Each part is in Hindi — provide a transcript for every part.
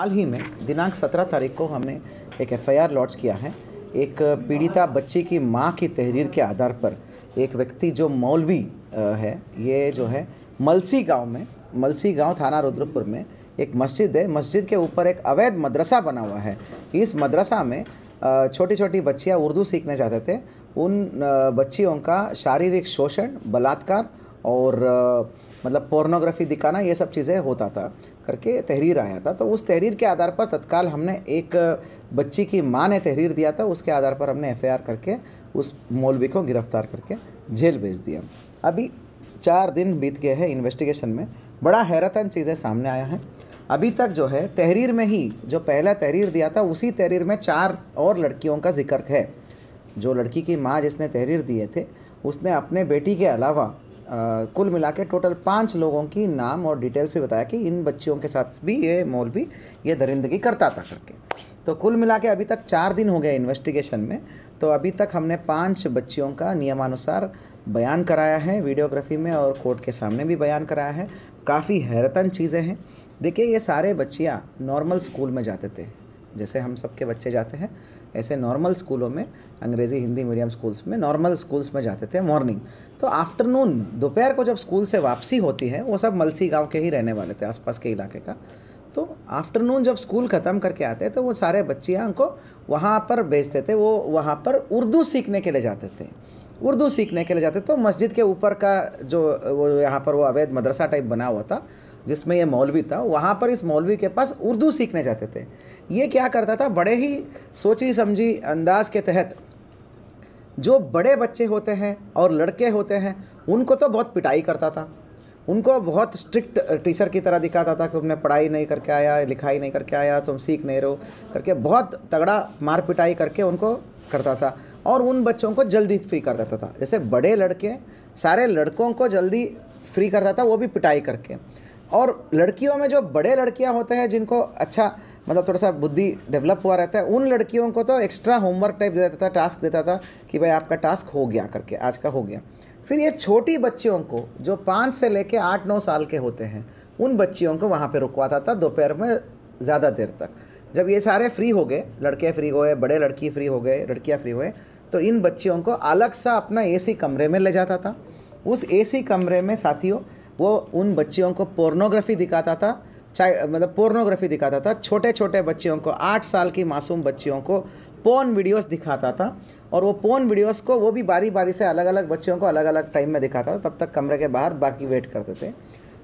हाल ही में दिनांक 17 तारीख को हमने एक एफआईआर लॉन्च किया है। एक पीड़िता बच्ची की मां की तहरीर के आधार पर एक व्यक्ति जो मौलवी है, ये जो है मलसी गांव थाना रुद्रपुर में एक मस्जिद है। मस्जिद के ऊपर एक अवैध मदरसा बना हुआ है। इस मदरसा में छोटी छोटी बच्चियां उर्दू सीखने जाते थे। उन बच्चियों का शारीरिक शोषण, बलात्कार और मतलब पोर्नोग्राफी दिखाना, ये सब चीज़ें होता था करके तहरीर आया था। तो उस तहरीर के आधार पर तत्काल हमने एक बच्ची की मां ने तहरीर दिया था, उसके आधार पर हमने एफआईआर करके उस मौलवी को गिरफ्तार करके जेल भेज दिया। अभी 4 दिन बीत गए हैं इन्वेस्टिगेशन में। बड़ा हैरतन चीज़ें सामने आया है। अभी तक जो है तहरीर में ही जो पहला तहरीर दिया था, उसी तहरीर में 4 और लड़कियों का जिक्र है। जो लड़की की माँ जिसने तहरीर दिए थे, उसने अपने बेटी के अलावा कुल मिला के टोटल 5 लोगों की नाम और डिटेल्स भी बताया कि इन बच्चियों के साथ भी ये मौलवी ये दरिंदगी करता था करके। तो कुल मिला के अभी तक 4 दिन हो गए इन्वेस्टिगेशन में। तो अभी तक हमने 5 बच्चियों का नियमानुसार बयान कराया है वीडियोग्राफी में, और कोर्ट के सामने भी बयान कराया है। काफ़ी हैरतन चीज़ें हैं। देखिए, ये सारे बच्चियाँ नॉर्मल स्कूल में जाते थे, जैसे हम सबके बच्चे जाते हैं, ऐसे नॉर्मल स्कूलों में, अंग्रेज़ी हिंदी मीडियम स्कूल्स में, नॉर्मल स्कूल्स में जाते थे मॉर्निंग। तो आफ्टरनून, दोपहर को जब स्कूल से वापसी होती है, वो सब मलसी गांव के ही रहने वाले थे, आसपास के इलाके का। तो आफ्टरनून जब स्कूल ख़त्म करके आते तो वो सारे बच्चियाँ को वहाँ पर भेजते थे। वो वहाँ पर उर्दू सीखने के लिए जाते थे। उर्दू सीखने के लिए जाते तो मस्जिद के ऊपर का जो वो यहाँ पर वो अवैध मदरसा टाइप बना हुआ था, जिसमें ये मौलवी था, वहाँ पर इस मौलवी के पास उर्दू सीखने जाते थे। ये क्या करता था, बड़े ही सोची समझी अंदाज के तहत जो बड़े बच्चे होते हैं और लड़के होते हैं, उनको तो बहुत पिटाई करता था। उनको बहुत स्ट्रिक्ट टीचर की तरह दिखाता था कि तुमने पढ़ाई नहीं करके आया, लिखाई नहीं करके आया, तुम सीख नहीं रहो करके बहुत तगड़ा मार पिटाई करके उनको करता था। और उन बच्चों को जल्दी फ्री कर देता था। जैसे बड़े लड़के सारे लड़कों को जल्दी फ्री करता था, वो भी पिटाई करके। और लड़कियों में जो बड़े लड़कियां होते हैं, जिनको अच्छा मतलब थोड़ा सा बुद्धि डेवलप हुआ रहता है, उन लड़कियों को तो एक्स्ट्रा होमवर्क टाइप दे देता था, टास्क देता था कि भाई आपका टास्क हो गया करके, आज का हो गया। फिर ये छोटी बच्चियों को जो 5 से लेके 8-9 साल के होते हैं, उन बच्चियों को वहाँ पे रुकवाता था दोपहर में ज़्यादा देर तक। जब ये सारे फ्री हो गए, लड़के फ्री हुए, बड़े लड़की फ्री हो गए, लड़कियाँ फ्री हुए, तो इन बच्चियों को अलग सा अपना एसी कमरे में ले जाता था। उस एसी कमरे में साथियों वो उन बच्चियों को पोर्नोग्राफी दिखाता था, मतलब पोर्नोग्राफी दिखाता था। छोटे छोटे बच्चियों को, 8 साल की मासूम बच्चियों को पोर्न वीडियोस दिखाता था। और वो पोर्न वीडियोस को वो भी बारी बारी से अलग अलग बच्चियों को अलग अलग टाइम में दिखाता था। तब तक कमरे के बाहर बाकी वेट करते थे।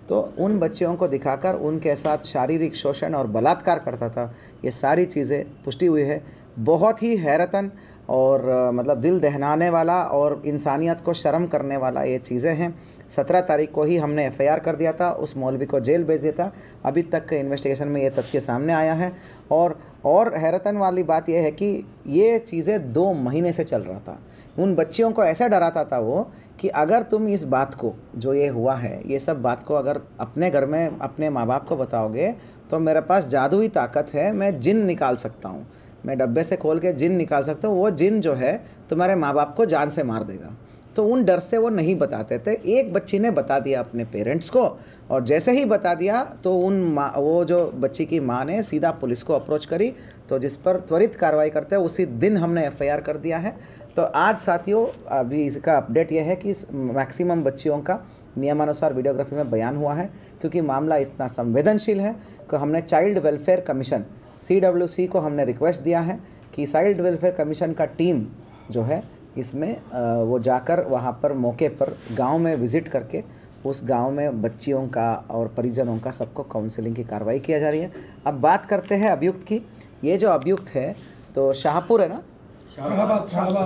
तो उन बच्चियों को दिखाकर उनके साथ शारीरिक शोषण और बलात्कार करता था। ये सारी चीज़ें पुष्टि हुई है। बहुत ही हैरतन और मतलब दिल दहलाने वाला और इंसानियत को शर्म करने वाला ये चीज़ें हैं। 17 तारीख को ही हमने एफआईआर कर दिया था, उस मौलवी को जेल भेज दिया था। अभी तक के इन्वेस्टिगेशन में ये तथ्य सामने आया है। और हैरतन वाली बात यह है कि ये चीज़ें 2 महीने से चल रहा था। उन बच्चियों को ऐसा डराता था वो कि अगर तुम इस बात को, जो ये हुआ है, ये सब बात को अगर अपने घर में अपने माँ बाप को बताओगे तो मेरे पास जादुई ताकत है, मैं जिन निकाल सकता हूँ, मैं डब्बे से खोल के जिन निकाल सकता हूँ। वो जिन जो है तुम्हारे माँ बाप को जान से मार देगा। तो उन डर से वो नहीं बताते थे। एक बच्ची ने बता दिया अपने पेरेंट्स को, और जैसे ही बता दिया तो वो जो बच्ची की माँ ने सीधा पुलिस को अप्रोच करी, तो जिस पर त्वरित कार्रवाई करते हैं उसी दिन हमने एफआईआर कर दिया है। तो आज साथियों अभी इसका अपडेट यह है कि मैक्सिमम बच्चियों का नियमानुसार वीडियोग्राफी में बयान हुआ है। क्योंकि मामला इतना संवेदनशील है कि हमने चाइल्ड वेलफेयर कमीशन CWC को हमने रिक्वेस्ट दिया है कि चाइल्ड वेलफेयर कमीशन का टीम जो है इसमें वो जाकर वहाँ पर मौके पर गांव में विज़िट करके उस गांव में बच्चियों का और परिजनों का सबको काउंसलिंग की कार्रवाई किया जा रही है। अब बात करते हैं अभियुक्त की। ये जो अभियुक्त है तो शाहपुर है ना,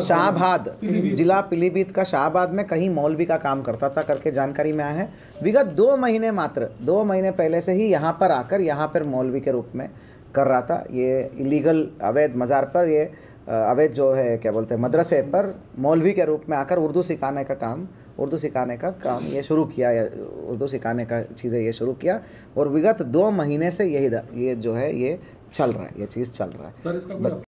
शाहबाद जिला पीलीभीत का शाहबाद में कहीं मौलवी का काम करता था करके जानकारी में आया है। विगत 2 महीने, मात्र 2 महीने पहले से ही यहाँ पर आकर यहाँ पर मौलवी के रूप में कर रहा था। ये इलीगल अवैध मज़ार पर, ये अवैध जो है क्या बोलते हैं मदरसे पर मौलवी के रूप में आकर उर्दू सिखाने का काम ये शुरू किया, उर्दू सिखाने का चीज़ें ये शुरू किया। और विगत 2 महीने से ये जो है ये चल रहा है, ये चीज़ चल रहा है।